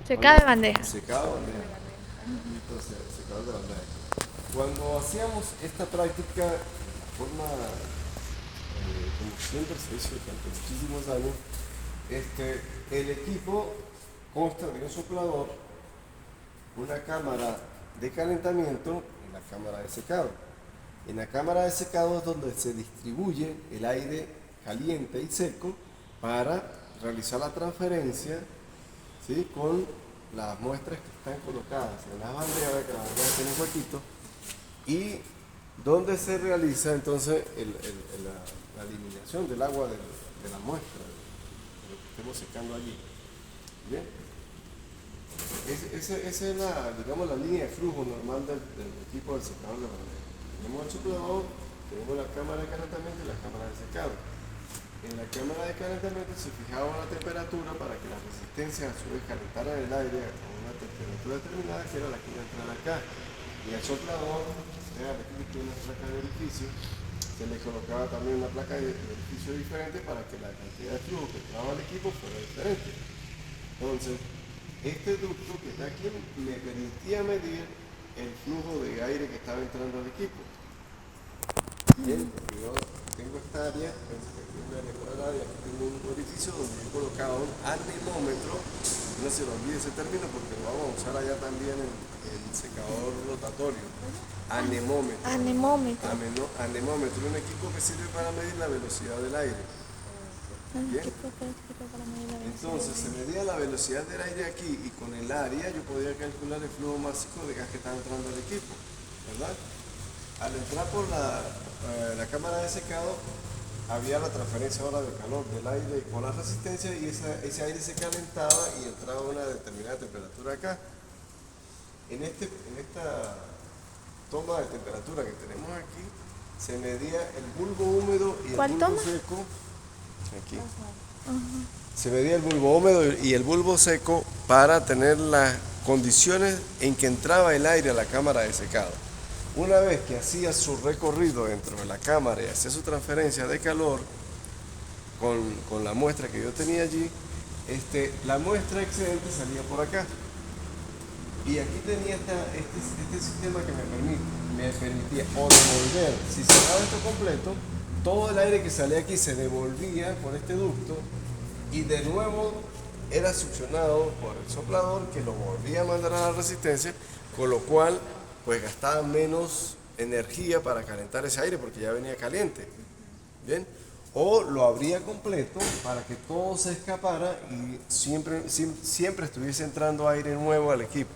Secado de bandeja. Secado de bandeja. Entonces, secador de bandeja. Cuando hacíamos esta práctica de forma, como siempre se hizo durante muchísimos años, el equipo consta de un soplador, una cámara de calentamiento y la cámara de secado. En la cámara de secado es donde se distribuye el aire caliente y seco para realizar la transferencia, ¿sí?, con las muestras que están colocadas en las bandejas, que las bandejas tienen huequitos, y donde se realiza entonces la eliminación del agua de la muestra, de lo que estemos secando allí. ¿Bien? Esa es digamos, la línea de flujo normal del equipo del secador de bandeja. Tenemos el soplador, tenemos la cámara de calentamiento y la cámara de secado. En la cámara de calentamiento se fijaba la temperatura para que la resistencia a su vez calentara el aire a una temperatura determinada, que era la que iba a entrar acá. Y al soplador, aquí tiene una placa de orificio, se le colocaba también una placa de orificio diferente para que la cantidad de flujo que entraba al equipo fuera diferente. Entonces, este ducto que está aquí me permitía medir el flujo de aire que estaba entrando al equipo. Bien, porque yo tengo esta área, aquí tengo un orificio donde he colocado un anemómetro. No se lo olvide ese término porque lo vamos a usar allá también en el secador rotatorio. Anemómetro. Anemómetro. Anemómetro, un equipo que sirve para medir la velocidad del aire. Bien. Entonces se medía la velocidad del aire aquí y con el área yo podía calcular el flujo máximo de gas que estaba entrando al equipo, ¿verdad? Al entrar por la cámara de secado había la transferencia ahora de calor del aire con la resistencia y ese aire se calentaba y entraba a una determinada temperatura acá. En esta toma de temperatura que tenemos aquí se medía el bulbo húmedo y el ¿Cuál bulbo toma? seco. Aquí. Se medía el bulbo húmedo y el bulbo seco para tener las condiciones en que entraba el aire a la cámara de secado. Una vez que hacía su recorrido dentro de la cámara y hacía su transferencia de calor con la muestra que yo tenía allí, la muestra excedente salía por acá. Y aquí tenía este sistema que me permitía o devolver, si cerraba esto completo, todo el aire que salía aquí se devolvía por este ducto y de nuevo era succionado por el soplador que lo volvía a mandar a la resistencia, con lo cual pues gastaba menos energía para calentar ese aire porque ya venía caliente. ¿Bien? O lo abría completo para que todo se escapara y siempre estuviese entrando aire nuevo al equipo.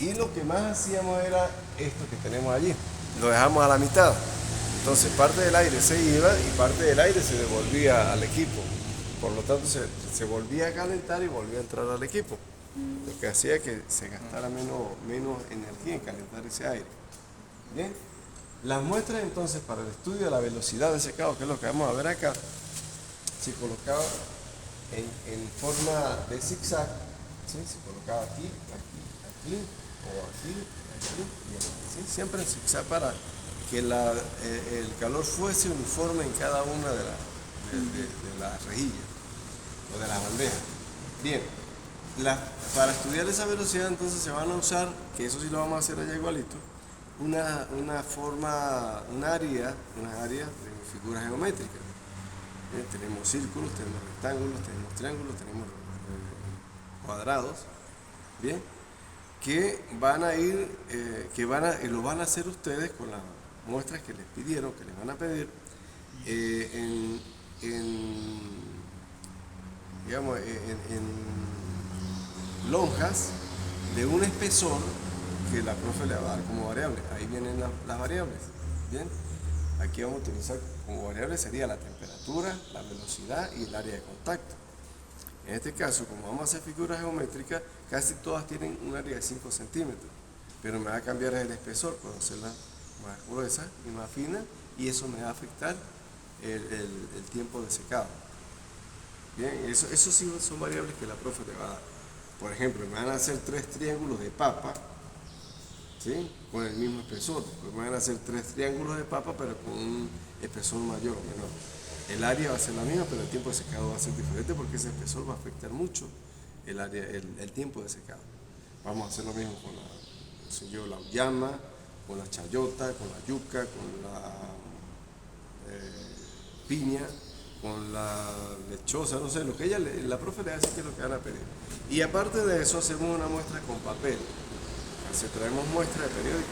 Y lo que más hacíamos era esto que tenemos allí. Lo dejamos a la mitad. Entonces parte del aire se iba y parte del aire se devolvía al equipo. Por lo tanto se volvía a calentar y volvía a entrar al equipo. Lo que hacía que se gastara menos energía en calentar ese aire. Bien. Las muestras entonces para el estudio de la velocidad de secado, que es lo que vamos a ver acá, se colocaba en forma de zigzag, ¿sí? Se colocaba aquí, aquí, o aquí, y aquí, ¿sí? Siempre en zigzag para que el calor fuese uniforme en cada una de las rejillas o de las bandejas. Bien, para estudiar esa velocidad entonces se van a usar, que eso sí lo vamos a hacer allá igualito, una área de figuras geométricas. Tenemos círculos, tenemos rectángulos, tenemos triángulos, tenemos cuadrados, bien, que van a ir, lo van a hacer ustedes con las muestras que les pidieron, que les van a pedir, digamos, en lonjas de un espesor que la profe le va a dar como variable. Ahí vienen las variables. Bien, aquí vamos a utilizar como variable sería la temperatura, la velocidad y el área de contacto. En este caso, como vamos a hacer figuras geométricas, casi todas tienen un área de 5 centímetros, pero me va a cambiar el espesor, puedo hacerla más gruesa y más fina, y eso me va a afectar el tiempo de secado. Bien, eso sí son variables que la profe le va a dar. Por ejemplo, me van a hacer 3 triángulos de papa, ¿sí?, con el mismo espesor. Pues me van a hacer 3 triángulos de papa, pero con un espesor mayor o menor. El área va a ser la misma, pero el tiempo de secado va a ser diferente porque ese espesor va a afectar mucho el tiempo de secado. Vamos a hacer lo mismo con la uyama, con la chayota, con la yuca, con la piña, con la lechosa, no sé, lo que la profe le hace que es lo que van a pedir. Y aparte de eso hacemos una muestra con papel. Así traemos muestra de periódico.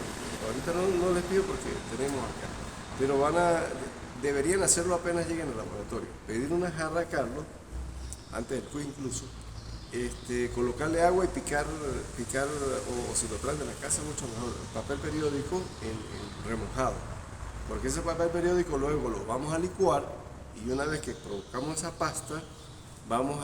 Ahorita no les pido porque tenemos acá. Pero deberían hacerlo apenas lleguen al laboratorio. Pedir una jarra a Carlos, antes del quiz incluso, colocarle agua y picar o si lo traen de la casa mucho mejor, papel periódico en remojado. Porque ese papel periódico luego lo vamos a licuar y una vez que provocamos esa pasta, vamos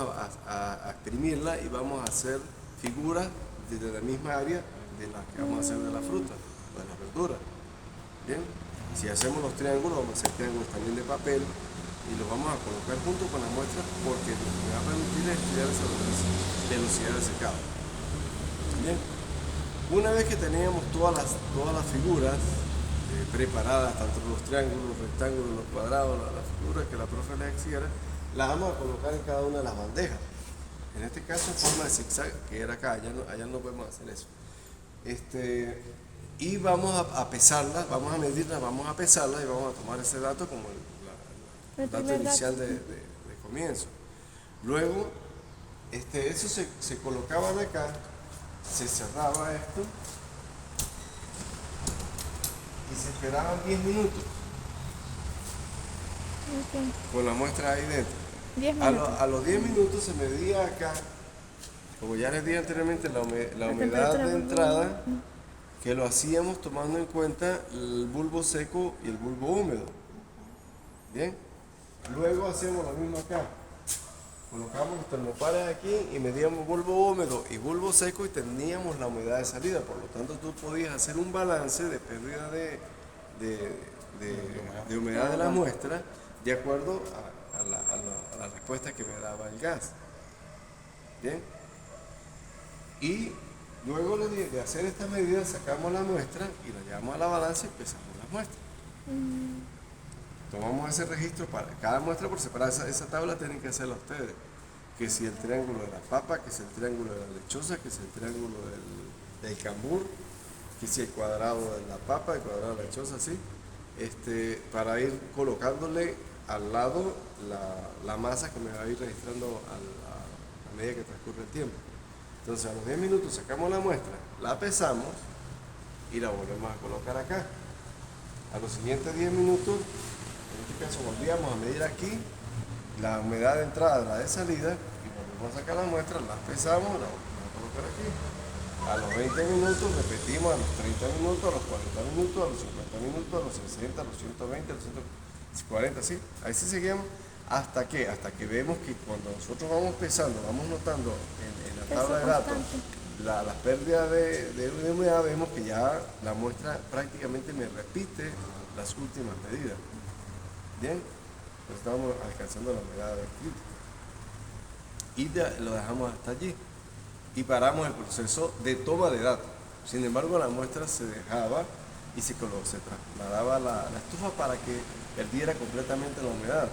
a exprimirla y vamos a hacer figuras desde la misma área de las que vamos a hacer de la fruta o de la verdura. Bien, si hacemos los triángulos, vamos a hacer triángulos también de papel y los vamos a colocar junto con la muestra porque lo que me va a permitir es estudiar esa velocidad de secado. Bien, una vez que teníamos todas las figuras preparadas, tanto los triángulos, los rectángulos, los cuadrados, las figuras que la profe les exigiera, las vamos a colocar en cada una de las bandejas. En este caso en forma de zigzag, que era acá, allá no podemos hacer eso. Y vamos a pesarlas, vamos a medirlas, vamos a pesarlas y vamos a tomar ese dato como el dato inicial de comienzo. Luego, eso se colocaban acá, se cerraba esto y se esperaban 10 minutos. Okay. Con la muestra ahí dentro. 10 minutos. A los 10 minutos se medía acá, como ya les dije anteriormente, la humedad de entrada, que lo hacíamos tomando en cuenta el bulbo seco y el bulbo húmedo. Bien, luego hacíamos lo mismo acá. Colocamos los termopares aquí y medíamos bulbo húmedo y bulbo seco y teníamos la humedad de salida. Por lo tanto, tú podías hacer un balance de pérdida de humedad de la muestra de acuerdo a la respuesta que me daba el gas. Bien, y luego de hacer estas medidas sacamos la muestra y la llevamos a la balanza y pesamos las muestras. Tomamos ese registro para cada muestra por separado. Esa tabla tienen que hacerla ustedes. Que si el triángulo de la papa, que si el triángulo de la lechosa, que si el triángulo del cambur, que si el cuadrado de la papa, el cuadrado de la lechosa, así. Para ir colocándole al lado la masa que me va a ir registrando a medida que transcurre el tiempo. Entonces a los 10 minutos sacamos la muestra, la pesamos y la volvemos a colocar acá. A los siguientes 10 minutos, en este caso volvíamos a medir aquí la humedad de entrada, la de salida, y volvemos a sacar la muestra, la pesamos, la volvemos a colocar aquí. A los 20 minutos repetimos, a los 30 minutos, a los 40 minutos, a los 50 minutos, a los 60, a los 120, a los 140, ¿sí? Ahí sí seguimos. ¿Hasta qué? Hasta que vemos que cuando nosotros vamos pesando, vamos notando en la tabla de datos las pérdidas de humedad, vemos que ya la muestra prácticamente me repite las últimas medidas. Bien, pues estamos alcanzando la humedad crítica. Y lo dejamos hasta allí. Y paramos el proceso de toma de datos. Sin embargo, la muestra se dejaba y se trasladaba la estufa para que perdiera completamente la humedad.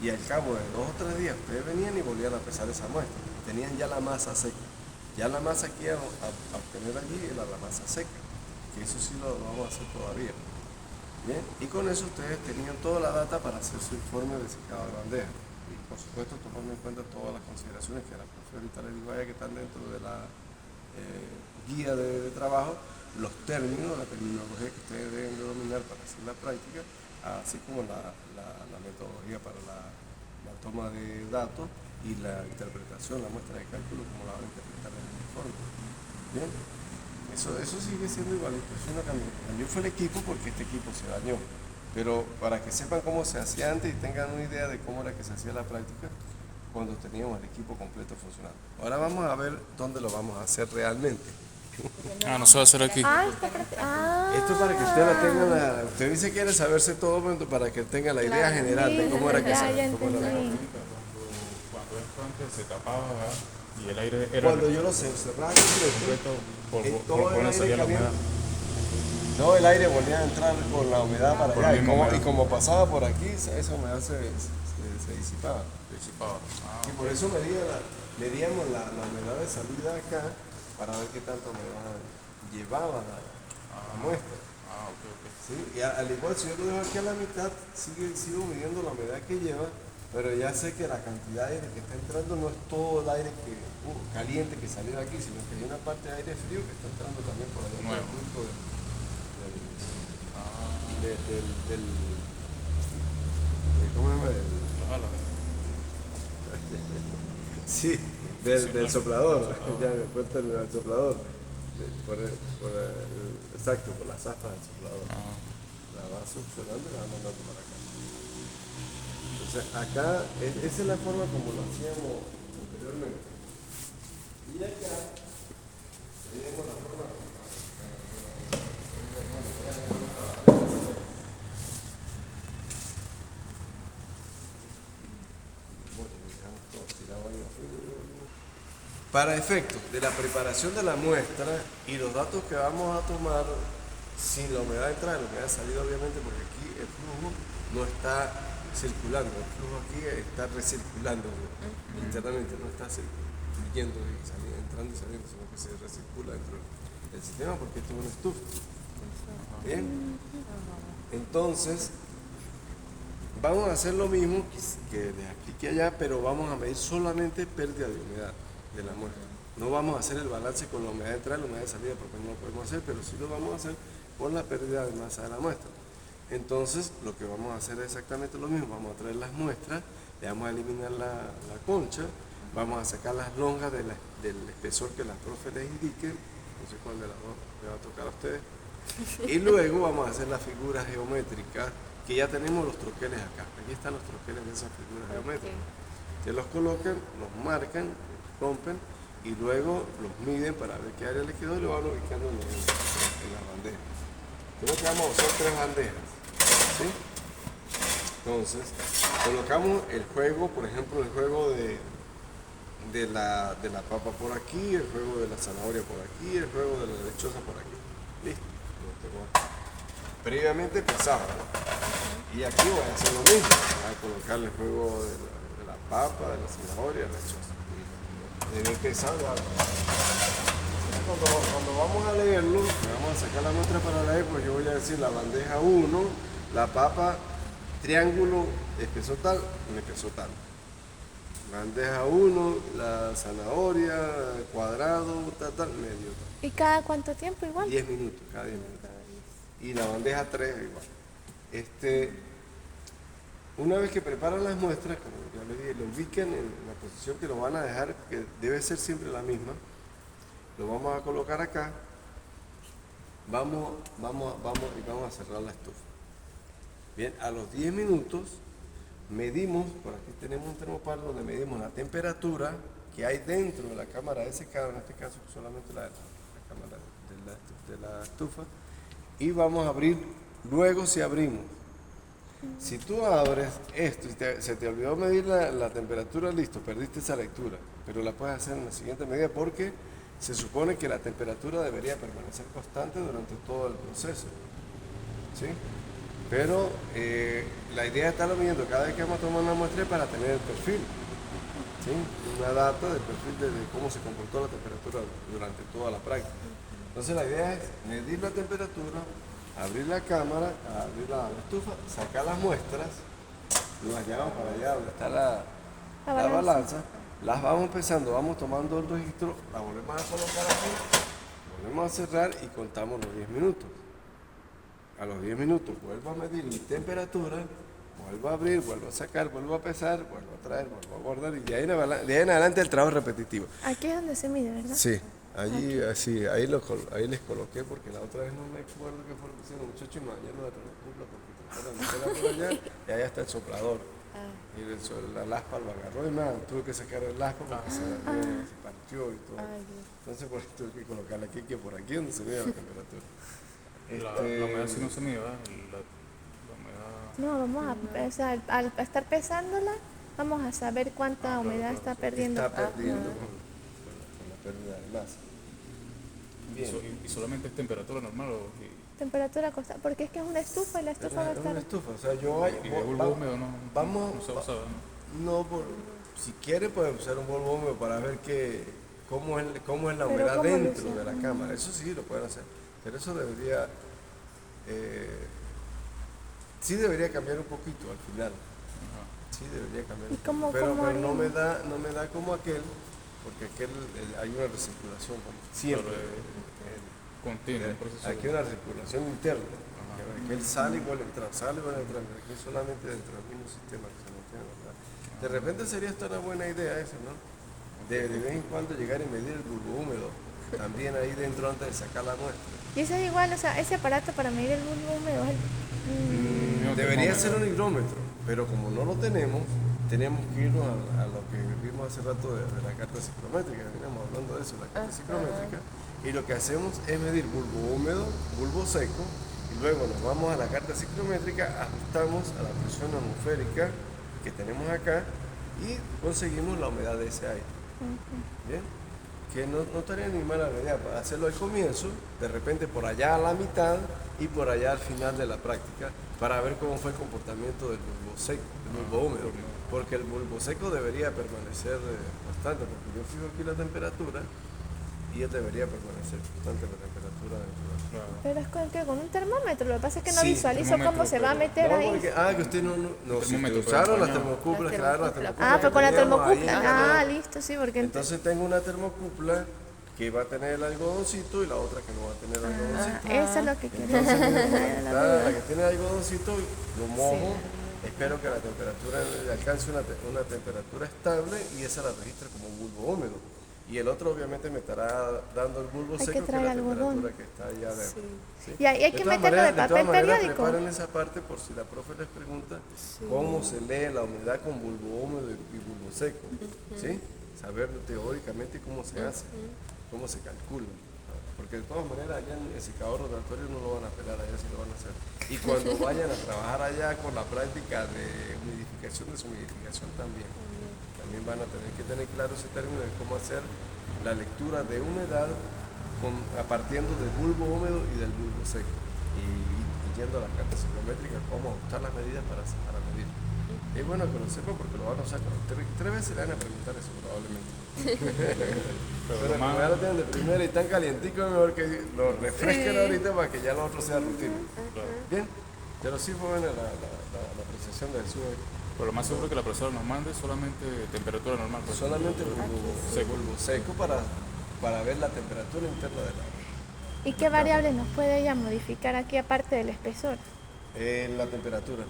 Y al cabo de 2 o 3 días ustedes venían y volvían a pesar esa muestra. Tenían ya la masa seca. Ya la masa que iban a obtener allí era la masa seca, que eso sí lo vamos a hacer todavía. Bien, y con eso ustedes tenían toda la data para hacer su informe de secado de bandeja. Y por supuesto tomando en cuenta todas las consideraciones que la profe ahorita les digo a ella que están dentro de la guía de trabajo, los términos, la terminología que ustedes deben de dominar para hacer la práctica, así como la metodología para la toma de datos y la interpretación, la muestra de cálculo, como la van a interpretar en el informe. Bien, eso sigue siendo igualito. Eso no cambió. Cambió fue el equipo porque este equipo se dañó. Pero para que sepan cómo se hacía antes y tengan una idea de cómo era que se hacía la práctica cuando teníamos el equipo completo funcionando. Ahora vamos a ver dónde lo vamos a hacer realmente. No se va a hacer aquí. Esto para que usted la tenga, usted dice que quiere saberse todo, pero para que tenga la idea general de cómo era que se hacía. Cuando esto antes se tapaba, ¿verdad? Y el aire era Cuando yo lo cerraba por donde salía la humedad. No, el aire volvía a entrar con la humedad para allá. Y como pasaba por aquí, esa humedad se disipaba. Ah, y por eso medía medíamos la humedad de salida acá para ver qué tanta humedad llevaba la muestra. Ok, ok. ¿Sí? Y al igual, si yo lo dejo aquí a la mitad, sigo midiendo la humedad que lleva, pero ya sé que la cantidad de aire que está entrando no es todo el aire caliente que salió de aquí, sino que hay una parte de aire frío que está entrando también por allá por el ducto ¿cómo se llama? Sí, del soplador, ya me cuenta el soplador, exacto, por las aspas del soplador. La va succionando y la va mandando para acá. Entonces acá, esa es la forma como lo hacíamos anteriormente. Y acá, tenemos la forma para efectos de la preparación de la muestra y los datos que vamos a tomar sin la humedad de entrada y la humedad de salida, obviamente, porque aquí el flujo no está circulando, el flujo aquí está recirculando internamente, no está fluyendo y entrando y saliendo, sino que se recircula dentro del sistema porque esto es una estufa. Bien, entonces vamos a hacer lo mismo que de aquí que allá, pero vamos a medir solamente pérdida de humedad de la muestra. No vamos a hacer el balance con la humedad de entrada y la humedad de salida porque no lo podemos hacer, pero sí lo vamos a hacer con la pérdida de masa de la muestra. Entonces, lo que vamos a hacer es exactamente lo mismo. Vamos a traer las muestras, le vamos a eliminar la concha, vamos a sacar las lonjas del espesor que la profe les indique, no sé cuál de las dos le va a tocar a ustedes, y luego vamos a hacer las figuras geométricas, que ya tenemos los troqueles acá. Aquí están los troqueles de esas figuras geométricas. Se los colocan, los marcan, rompen y luego los miden para ver qué área les quedó y lo van ubicando en las bandejas. Creo que vamos a usar 3 bandejas. ¿Sí? Entonces, colocamos el juego, por ejemplo, el juego de la papa por aquí, el juego de la zanahoria por aquí, el juego de la lechosa por aquí. Listo. Previamente pesado, ¿no? Y aquí voy a hacer lo mismo. Voy a colocarle el juego de la papa, de la zanahoria, de la lechosa. De bien pesado. Cuando vamos a leerlo, vamos a sacar la muestra para leer, pues yo voy a decir la bandeja 1, la papa, triángulo, espesor tal, me pesó tal. Bandeja 1, la zanahoria, cuadrado, tal, medio tal. ¿Y cada cuánto tiempo igual? 10 minutos, cada 10 minutos. Y la bandeja 3 igual. Una vez que preparan las muestras, como ya les dije, lo ubican en la posición que lo van a dejar, que debe ser siempre la misma. Lo vamos a colocar acá. Vamos a cerrar la estufa. Bien, a los 10 minutos medimos, por aquí tenemos un termopar donde medimos la temperatura que hay dentro de la cámara de secado, en este caso solamente la cámara de la estufa, y vamos a abrir, luego si abrimos. Si tú abres esto y se te olvidó medir la temperatura, listo, perdiste esa lectura, pero la puedes hacer en la siguiente medida porque se supone que la temperatura debería permanecer constante durante todo el proceso. ¿Sí? Pero la idea es estarlo midiendo cada vez que vamos a tomar una muestra para tener el perfil. ¿Sí? Una data del perfil de cómo se comportó la temperatura durante toda la práctica. Entonces la idea es medir la temperatura, abrir la cámara, abrir la estufa, sacar las muestras, las llevamos para allá donde está la balanza, las vamos pesando, vamos tomando el registro, la volvemos a colocar aquí, volvemos a cerrar y contamos los 10 minutos. A los 10 minutos vuelvo a medir mi temperatura, vuelvo a abrir, vuelvo a sacar, vuelvo a pesar, vuelvo a traer, vuelvo a guardar y de ahí en adelante el trabajo es repetitivo. Aquí es donde se mide, ¿verdad? Sí. Allí, sí, ahí les coloqué porque la otra vez no me acuerdo qué fue lo que hicieron, muchachos, y mañana la cumpla porque trataron de meterla por allá y allá está el soplador. Y el aspa lo agarró y nada, tuve que sacar el aspa porque se partió y todo. Entonces por eso tuve que colocarle aquí, que por aquí donde se mide la temperatura. La humedad sí no se mide, ¿verdad? La humedad... No, vamos a, o sea, al estar pesándola, vamos a saber cuánta humedad está perdiendo. Está perdiendo con la pérdida de masa. Bien. ¿Y solamente es temperatura normal o...? Temperatura constante, porque es que es una estufa y la estufa va a Es estar... una estufa, o sea, yo hay... ¿Y de bulbo húmedo no, vamos, no se usa, no, Si quiere puede usar un bulbo húmedo para ver cómo es la Pero humedad ¿cómo lo dentro usa? de la cámara. Eso sí lo pueden hacer. Pero eso debería, eh, sí debería cambiar un poquito al final. Sí debería cambiar ¿Y un poquito. cómo Pero no haríamos? me da como aquel, porque aquel hay una recirculación como siempre. Continua, un proceso. Aquí hay una recirculación interna. Que él sale y vuelve a entrar, sale y vuelve a entrar. Aquí solamente dentro del mismo sistema que se mantiene, ¿verdad? De repente sería esta una buena idea eso, ¿no? De vez en cuando llegar y medir el bulbo húmedo, también ahí dentro antes de sacar la muestra. Y eso es igual, o sea, ese aparato para medir el bulbo húmedo es No, Debería termómetro. ser un hidrómetro, pero como no lo tenemos que irnos a lo que vimos hace rato de la carta psicométrica, veníamos hablando de eso, la carta psicométrica, y lo que hacemos es medir bulbo húmedo, bulbo seco, y luego nos vamos a la carta psicométrica, ajustamos a la presión atmosférica que tenemos acá y conseguimos la humedad de ese aire. ¿Bien? Que no estaría ni mala la idea para hacerlo al comienzo, de repente por allá a la mitad y por allá al final de la práctica, para ver cómo fue el comportamiento del bulbo seco, del bulbo húmedo, porque el bulbo seco debería permanecer constante, porque yo fijo aquí la temperatura y él debería permanecer constante la temperatura dentro de la Claro. Pero es con un termómetro, lo que pasa es que no Sí, visualizo cómo termómetro, se va a pero- meter no, ahí. porque, que usted no si termómetro, te usaron pero las bañado. termocuplas, Las claro, las termocuplas. termocuplas. Ah, pero con la que teníamos ahí, termocupla. Ah, claro. listo, sí, porque Entonces tengo una termocupla que va a tener el algodoncito y la otra que no va a tener algodoncito. eso es lo que quiero. Entonces, Era la la duda. que tiene algodoncito, lo mojo, espero que la temperatura alcance una temperatura estable y esa la registre como bulbo húmedo. Y el otro obviamente me estará dando el bulbo Hay que seco, que es traer la algodón. temperatura que está allá adentro. ¿sí? Y hay que todas meterlo de maneras- papel todas maneras, periódico. preparen esa parte por si la profe les pregunta cómo se lee la humedad con bulbo húmedo y bulbo seco. ¿Sí? Saber teóricamente cómo se hace, cómo se calcula. Porque de todas maneras allá en el secador rotatorio no lo van a pelar, allá sí lo van a hacer. Y cuando vayan a trabajar allá con la práctica de humidificación, deshumidificación también van a tener que tener claro ese término de cómo hacer la lectura de humedad partiendo del bulbo húmedo y del bulbo seco. Y yendo a las cartas psicométricas, cómo ajustar las medidas para medir. Es bueno que lo sepan porque lo van a usar tres veces le van a preguntar eso probablemente. Pero como ya lo tienen de primera y tan calientico, es mejor que lo refresquen ahorita para que ya lo otro sea rutina. Bien, pero sí fue buena la apreciación de Jesús. Pero lo más seguro que la profesora nos mande solamente temperatura normal. Pues. Solamente el bulbo seco para ver la temperatura interna del agua. ¿Y qué variables nos puede ella modificar aquí aparte del espesor? La temperatura.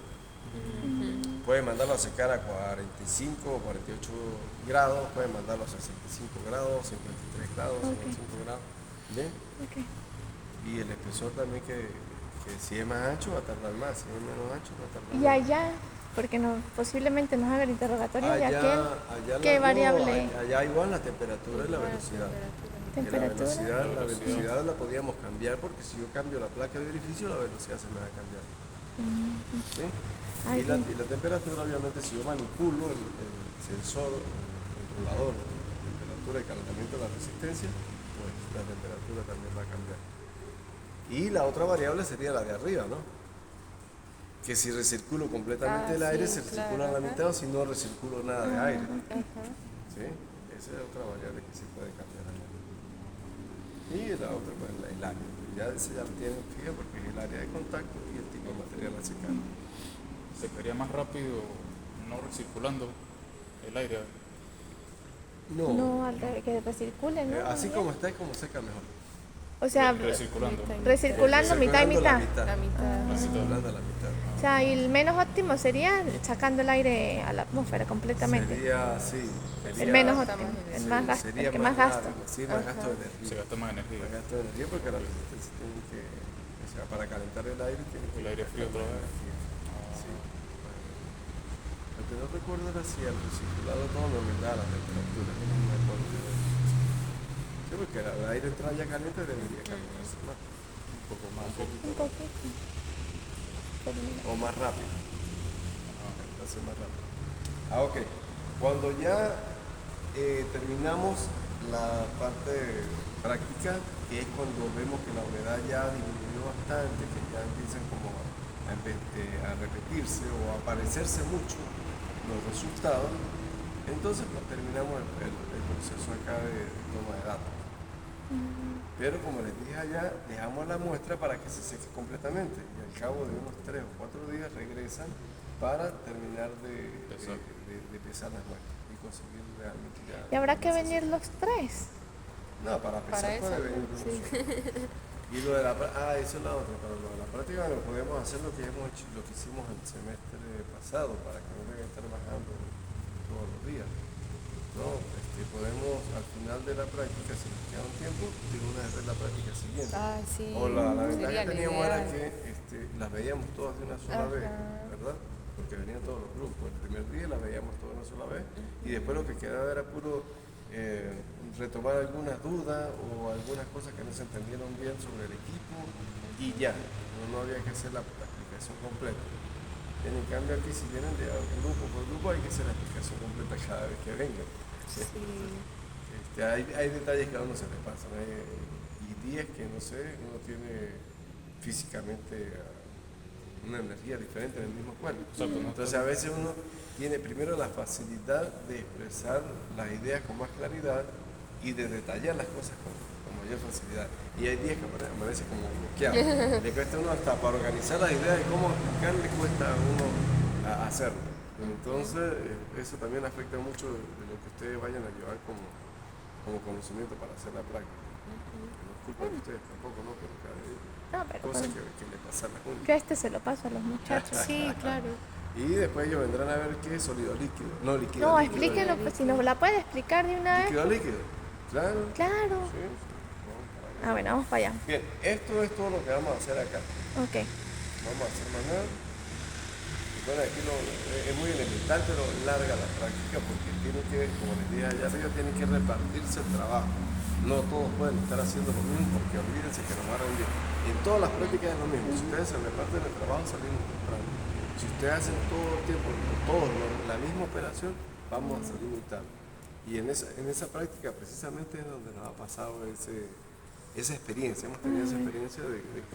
Puede mandarlo a secar a 45 o 48 grados, puede mandarlo a 65 grados, 53 grados, 55 grados. ¿Bien? Okay. Y el espesor también que si es más ancho va a tardar más, si es menos ancho va a tardar Y menos. allá, porque posiblemente nos haga el interrogatorio de aquel, allá ¿qué las variable? dos, allá igual la temperatura y la velocidad. Que Temperatura. la velocidad la podíamos cambiar porque si yo cambio la placa de edificio la velocidad se me va a cambiar. ¿Sí? Ay, Y la temperatura obviamente si yo manipulo el sensor, el controlador, la temperatura y calentamiento de la resistencia, pues la temperatura también va a cambiar. Y la otra variable sería la de arriba, ¿no? Que si recirculo completamente el aire, se recircula a la mitad o si no recirculo nada de aire. ¿Sí? Esa es otra variable que se puede cambiar allá. Y la otra, pues el área. Ya ese ya lo tienen fija porque es el área de contacto y el tipo de material a secar. ¿Secaría más rápido no recirculando el aire? No, que recircule, ¿no? Así como está es como seca mejor. O sea, Recirculando. recirculando mitad y mitad. La mitad. Recirculando a la mitad. O sea, y el menos óptimo sería sacando el aire a la atmósfera completamente. Sería, sí. El menos óptimo, el más gasto, sería el que más gasto. largo, sí, más gasto de energía. Se gasta más energía. Más gasto de energía porque la resistencia tiene que, o sea, para calentar el aire tiene que El aire frío gastar otra más vez. energía. Sí. Lo que no recuerdo era si al recirculado todo me aumentaba la temperatura, no me acuerdo. Sí, porque el aire entraba ya caliente debería calentarse más, Un poco más. Un poquito. o más rápido. Calentarse más rápido. Ok. Cuando ya terminamos la parte práctica, que es cuando vemos que la humedad ya disminuyó bastante, que ya empiezan como a repetirse o a parecerse mucho los resultados, Entonces pues, terminamos el proceso acá de toma de datos. Pero como les dije allá, dejamos la muestra para que se seque completamente y al cabo de unos 3 o 4 días regresan para terminar de pesar las muestras y conseguir realmente ya. ¿Y habrá que venir los 3? No, para pesar puede venir uno solo. Y lo de eso es la otra, pero lo de la práctica lo podemos hacer lo que hicimos el semestre pasado para que no tengan que estar bajando todos los días. No, podemos al final de la práctica, si nos queda un tiempo, de una vez ver la práctica siguiente. Sí. O la ventaja Sería que teníamos era ideal. que las veíamos todas de una sola vez, ¿verdad? Porque venían todos los grupos. El primer día las veíamos todas de una sola vez y después lo que quedaba era puro retomar algunas dudas o algunas cosas que no se entendieron bien sobre el equipo y ya, no había que hacer la explicación completa. En cambio aquí si vienen de grupo por grupo hay que hacer la explicación completa cada vez que vengan. Sí. Hay detalles que a uno se le pasan, y días que no sé, uno tiene físicamente una energía diferente en el mismo cuerpo. Entonces a veces uno tiene primero la facilidad de expresar las ideas con más claridad y de detallar las cosas con mayor facilidad. Y hay días que amanece como bloqueado. Le cuesta a uno hasta para organizar las ideas de cómo explicar, le cuesta a uno hacerlo. Entonces eso también afecta mucho de lo que ustedes vayan a llevar como conocimiento para hacer la práctica. No es culpa de ustedes tampoco, ¿no? Pero cada cosa que le pasa a la gente. Yo se lo paso a los muchachos. Sí, claro. Y después ellos vendrán a ver qué es sólido líquido. No, líquido. No, líquido, explíquenlo, pues, si nos la puede explicar de una vez. líquido, líquido. Claro. Claro. Sí. Vamos para allá. Bueno, vamos para allá. Bien, esto es todo lo que vamos a hacer acá. Ok. Vamos a hacer más nada. Bueno, aquí es muy elemental, pero larga la práctica porque tiene que, como les dije allá arriba, tiene que repartirse el trabajo. No todos pueden estar haciendo lo mismo porque olvídense que nos van a hundir. En todas las prácticas es lo mismo. Si ustedes se reparten el trabajo, salimos temprano. Si ustedes hacen todo el tiempo, todos la misma operación, vamos a salir muy tarde. Y en esa práctica precisamente es donde nos ha pasado esa experiencia. Hemos tenido esa experiencia de que